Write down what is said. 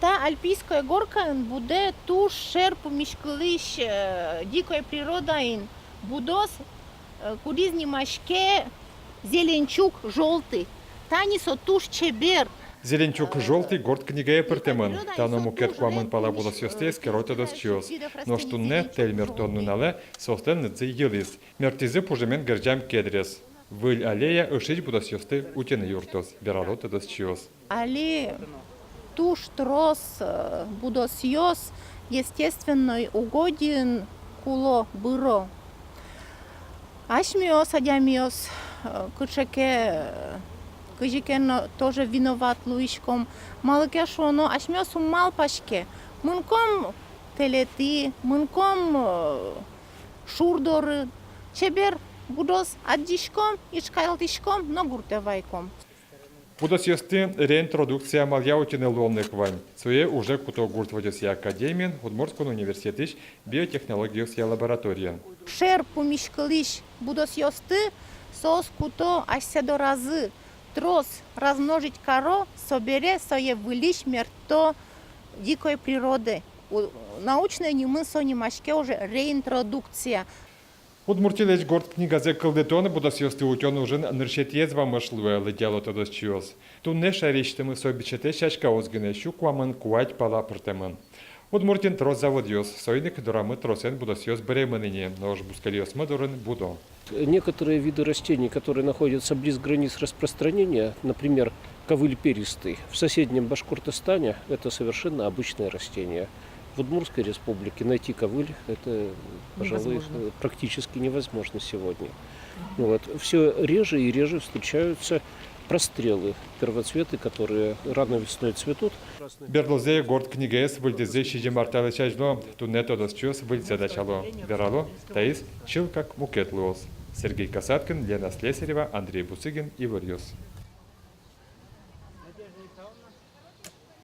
Та альпійська горка буде ту шерпу міжколиш дикої природи, будос, куди знімашке зеленчук жовтий, танісо туш чебер. Зеленчук желтый горд книгая пертемын. Таному керкуамын пала була сёсте скерота дос чиос. Но штунне тельмер тонну нале состен нци йылис. Мертизы пужемен герджам кедрес. Выль аллея ышить буда сёсте утены юртос. Вералота дос чиос. Але туш трос будосьос естественной угоден куло быро. Ашмиос, адямиос, кычеке Кыжикен тоже виноват луишком. Малыке шоно ашмиос умал пашке. Мунком телети, мунком шурдоры. Чебер будос аддишком, ичкайлтишком, но гуртевайком. Буда сёсте реинтродукция малья утены ломных вань. Своє уже куто гурт водесья академиен, Удмуртскон университетиш биотехнологиосья лабораториян. Шер помишкалиш будос ёсты, сос куто ашседо разы. Трос размножить коро, собере сое вылиш мерто дикой природы. Научная немысо немашке уже реинтродукция. Удмуртилеч горд книгазе кылдетоны буда сёсте утёны уже ныршетез вамышлуэ лыдяло тодос чиос. Тунне шариштымы собичете шашка озгыне щуквамын куать пала пыртемын. Удмуртин трос заводиос, сойник дорамы тросен буда сёс беремыныне, но уж бускалиос мадорын будо. Некоторые виды растений, которые находятся близ границ распространения, например, ковыль перистый, в соседнем Башкортостане это совершенно обычное растение. В Удмуртской республике найти ковыль это, пожалуй, практически невозможно сегодня. Вот. Все реже и реже встречаются прострелы, первоцветы, которые рано весной цветут. Берлозе горд книгес выльдезе шиджи марталы чажло, тунне тодос чиос выльзе дачало. Верало, таис, чил как мукетлуос. Сергей Касаткин, Лена Слесарева, Андрей Буцыгин, Ивар Юс.